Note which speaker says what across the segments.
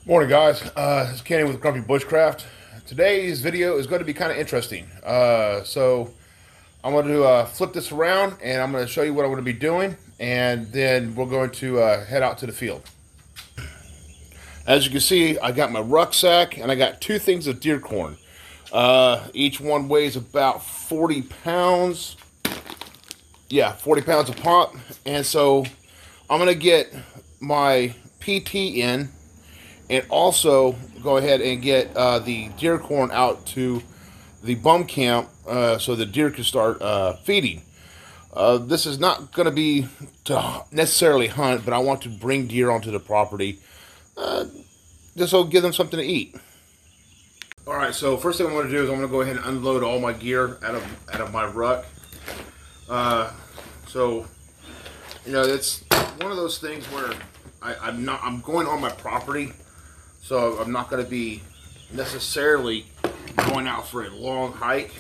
Speaker 1: Morning, guys. This is Kenny with Grumpy Bushcraft. Today's video is going to be kind of interesting. So I'm going to flip this around and I'm going to show you what I'm going to be doing, and then we're going to head out to the field. As you can see, I got my rucksack and I got two things of deer corn. Each one weighs about 40 pounds. Yeah, 40 pounds a pop. And so I'm going to get my PT in and also go ahead and get the deer corn out to the bum camp so the deer can start feeding. This is not going to be to necessarily hunt, but I want to bring deer onto the property just so give them something to eat. All right, so first thing I'm going to do is I'm going to go ahead and unload all my gear out of my ruck. So it's one of those things where I'm going on my property, so I'm not going to be necessarily going out for a long hike,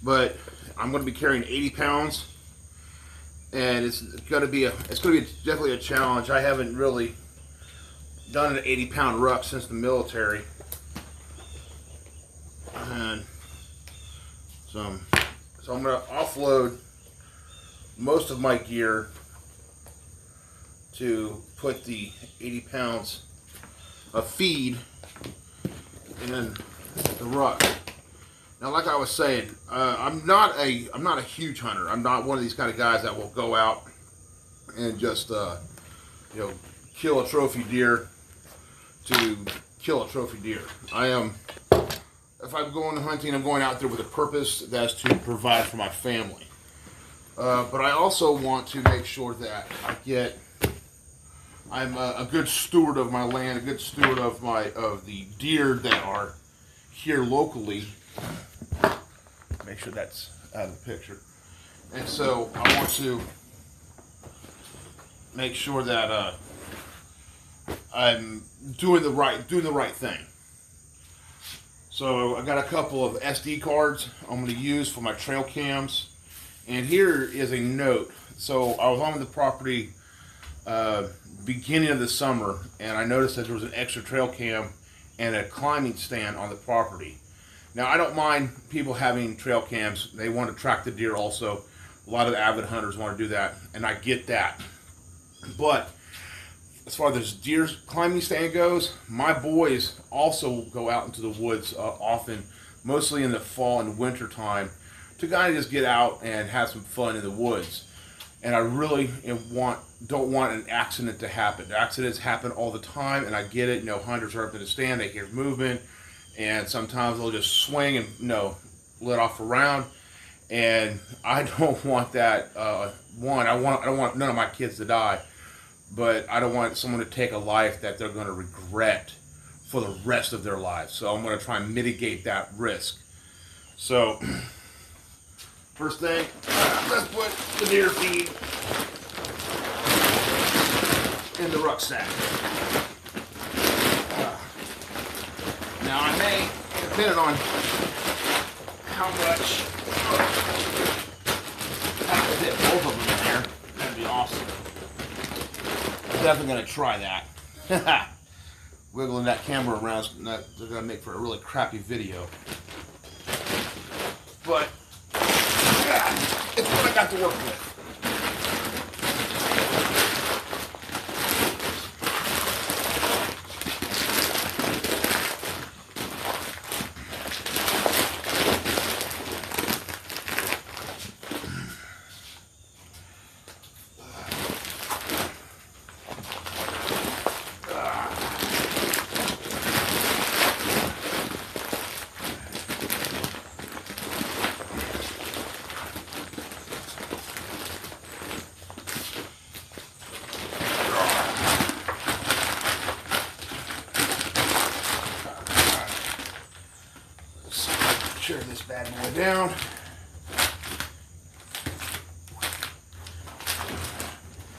Speaker 1: but I'm going to be carrying 80 pounds, and it's going to be definitely a challenge. I haven't really done an 80-pound ruck since the military, and so I'm going to offload most of my gear to put the 80 pounds of feed in the ruck. Now, like I was saying, I'm not a huge hunter. I'm not one of these kind of guys that will go out and just kill a trophy deer to kill a trophy deer. If I'm going hunting, I'm going out there with a purpose that's to provide for my family. But I also want to make sure that I'm a good steward of my land, a good steward of the deer that are here locally. Make sure that's out of the picture. And so I want to make sure that I'm doing the right thing. So I got a couple of SD cards I'm going to use for my trail cams. And here is a note. So I was on the property beginning of the summer, and I noticed that there was an extra trail cam and a climbing stand on the property. Now, I don't mind people having trail cams. They want to track the deer also. A lot of avid hunters want to do that, and I get that. But as far as this deer climbing stand goes, my boys also go out into the woods often, mostly in the fall and winter time, to kind of just get out and have some fun in the woods. And I really don't want an accident to happen. Accidents happen all the time, and I get it. Hunters are up in the stand, they hear movement, and sometimes they'll just swing and let off a round. And I don't want that. I don't want none of my kids to die, but I don't want someone to take a life that they're going to regret for the rest of their lives. So I'm going to try and mitigate that risk. So first thing, let's put the deer feed in the rucksack. Now I may, depending on how much, I can fit both of them in there. That'd be awesome. I'm definitely going to try that. Wiggling that camera around is going to make for a really crappy video. But it's what I got to work with. Tear this bad boy down.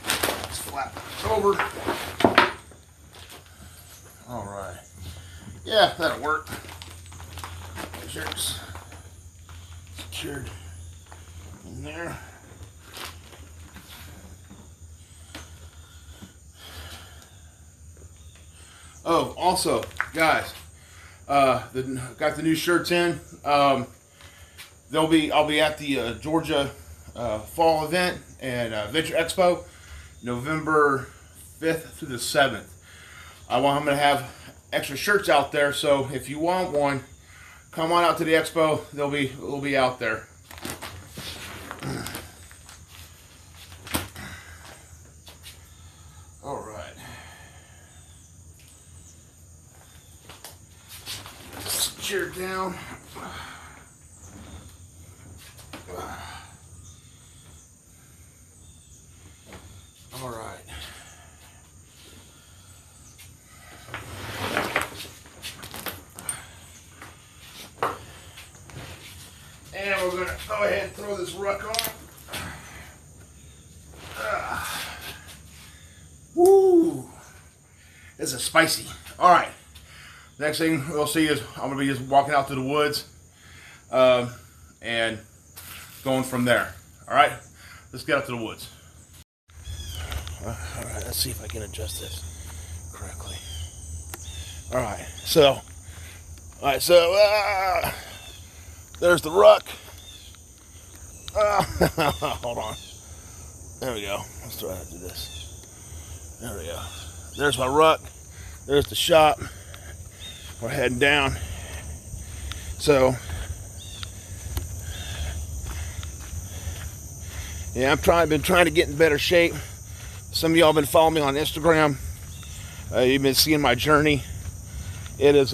Speaker 1: Let's flap this over. All right. Yeah, that'll work. Make sure it's secured in there. Oh, also, guys, got the new shirts in. I'll be at the Georgia fall event and Venture Expo, November 5th through the 7th. I'm going to have extra shirts out there, so if you want one, come on out to the expo. They'll be out there. All right. Chair down. All right. And we're going to go ahead and throw this ruck on. Woo! This is spicy. All right. Next thing we'll see is I'm going to be just walking out to the woods and going from there. All right. Let's get out to the woods. All right. Let's see if I can adjust this correctly. All right. So there's the ruck. Hold on. There we go. Let's try to do this. There we go. There's my ruck. There's the shop. We're heading down. So, yeah, been trying to get in better shape. Some of y'all been following me on Instagram. You've been seeing my journey. It has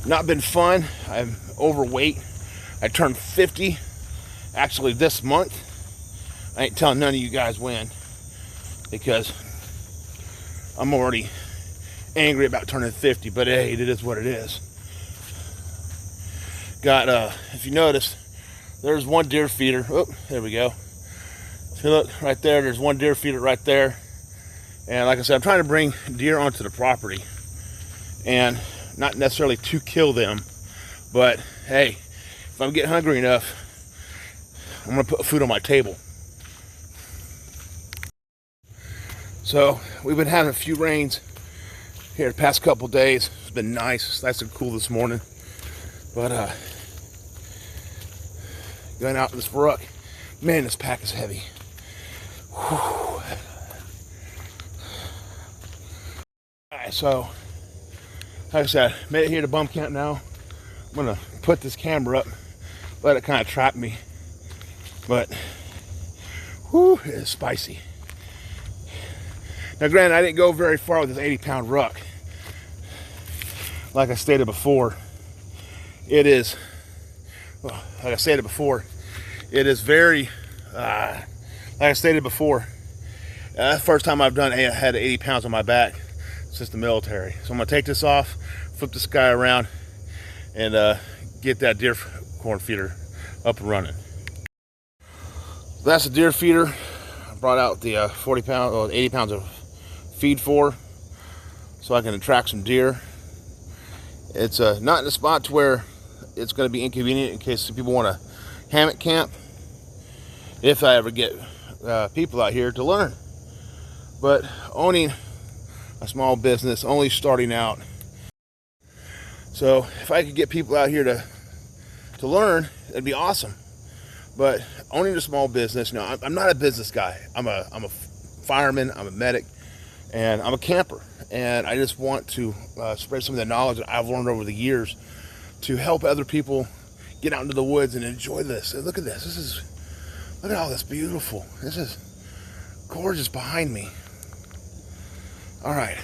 Speaker 1: not been fun. I'm overweight. I turned 50 actually this month. I ain't telling none of you guys when, because I'm already angry about turning 50, but hey, it is what it is. Got if you notice, there's one deer feeder. Oh, there we go. If you look right there, there's one deer feeder right there. And like I said, I'm trying to bring deer onto the property, and not necessarily to kill them, but hey, if I'm getting hungry enough, I'm gonna put food on my table. So we've been having a few rains here the past couple days. It's been nice. It's nice and cool this morning. But going out in this ruck, man, this pack is heavy. Whew. Alright, so like I said, made it here to bum camp now. I'm gonna put this camera up, let it kind of trap me. But whew, it is spicy. Now granted, I didn't go very far with this 80-pound ruck. Like I stated before, it is, well, like I stated before, it is very, like I stated before, first time I've had 80 pounds on my back since the military. So I'm gonna take this off, flip this guy around, and get that deer corn feeder up and running. That's the deer feeder. I brought out the 80 pounds of feed for, so I can attract some deer. It's not in a spot to where it's going to be inconvenient in case people want to hammock camp, if I ever get people out here to learn. But owning a small business, only starting out, so if I could get people out here to learn, it'd be awesome. But owning a small business, I'm not a business guy. I'm a fireman, I'm a medic, and I'm a camper. And I just want to spread some of the knowledge that I've learned over the years to help other people get out into the woods and enjoy this. And look at this. Look at all this beautiful. This is gorgeous behind me. All right.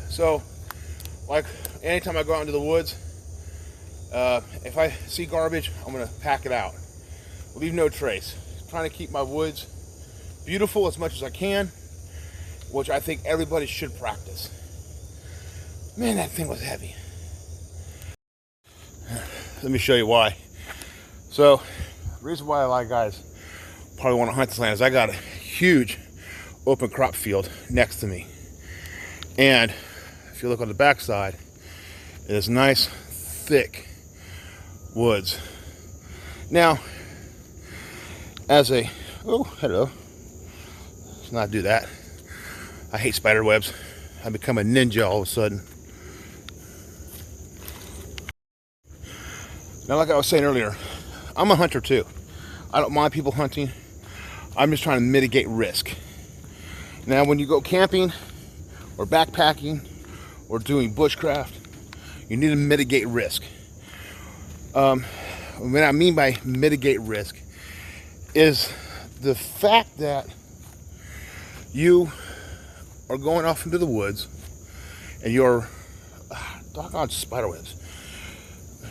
Speaker 1: So, like anytime I go out into the woods, if I see garbage, I'm gonna pack it out. Leave no trace. Trying to keep my woods beautiful as much as I can, which I think everybody should practice. Man, that thing was heavy. Let me show you why. So, the reason why a lot of guys probably want to hunt this land is I got a huge open crop field next to me. And if you look on the back side, it is nice, thick woods. Now, as a, oh, hello. Let's not do that. I hate spider webs. I've become a ninja all of a sudden. Now, like I was saying earlier, I'm a hunter too. I don't mind people hunting. I'm just trying to mitigate risk. Now, when you go camping or backpacking or doing bushcraft, you need to mitigate risk. What I mean by mitigate risk is the fact that you are going off into the woods and you're doggone spiderwebs.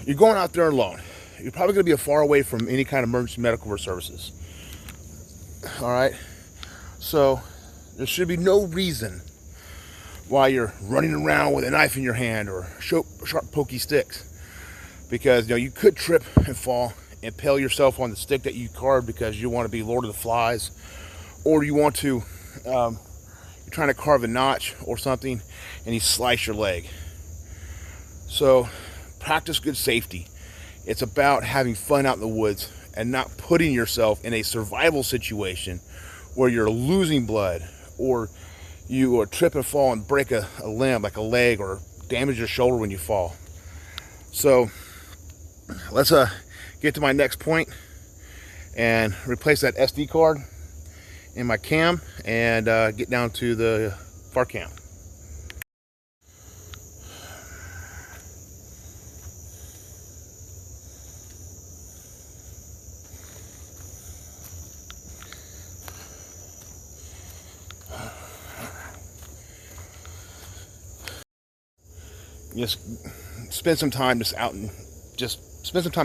Speaker 1: You're going out there alone. You're probably going to be far away from any kind of emergency medical services. All right. So there should be no reason why you're running around with a knife in your hand or sharp pokey sticks, because you could trip and fall, impale yourself on the stick that you carved because you want to be Lord of the Flies, or you want to you're trying to carve a notch or something and you slice your leg. So practice good safety. It's about having fun out in the woods and not putting yourself in a survival situation where you're losing blood, or you trip and fall and break a limb, like a leg, or damage your shoulder when you fall. So let's get to my next point and replace that SD card in my cam and get down to the far camp. Just spend some time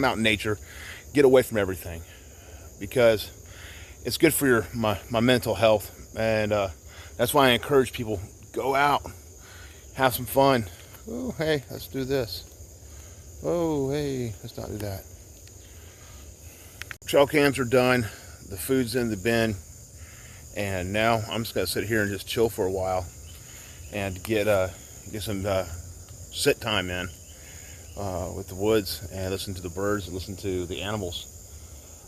Speaker 1: out in nature, get away from everything, because it's good for my mental health. And that's why I encourage people, go out, have some fun. Oh, hey, let's do this. Oh, hey, let's not do that. Trail cams are done, the food's in the bin, and now I'm just gonna sit here and just chill for a while and get some sit time in with the woods and listen to the birds and listen to the animals.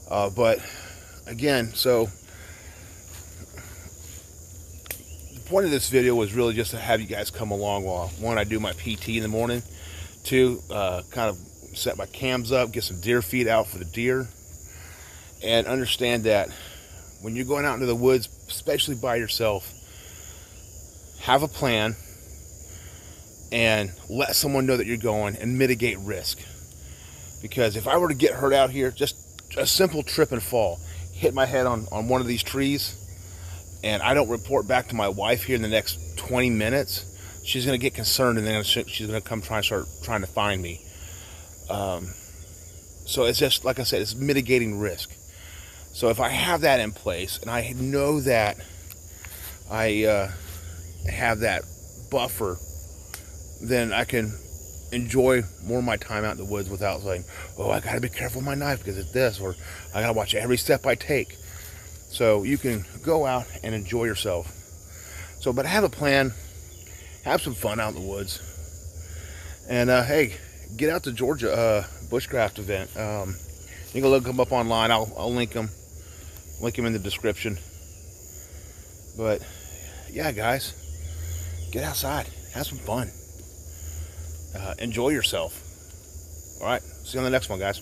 Speaker 1: But again, so the point of this video was really just to have you guys come along while, one, I do my PT in the morning, two, kind of set my cams up, get some deer feed out for the deer, and understand that when you're going out into the woods, especially by yourself, have a plan and let someone know that you're going, and mitigate risk. Because if I were to get hurt out here, just a simple trip and fall, hit my head on one of these trees, and I don't report back to my wife here in the next 20 minutes, she's going to get concerned, and then she's going to come trying to find me. So it's just, like I said, it's mitigating risk. So if I have that in place, and I know that I have that buffer, then I can enjoy more of my time out in the woods without saying, oh, I gotta be careful with my knife because it's this, or I gotta watch every step I take. So you can go out and enjoy yourself. So, but have a plan, have some fun out in the woods, and hey, get out to Georgia Bushcraft event. You can look them up online. I'll link them in the description. But yeah, guys, get outside, have some fun. Enjoy yourself. All right, see you on the next one, guys.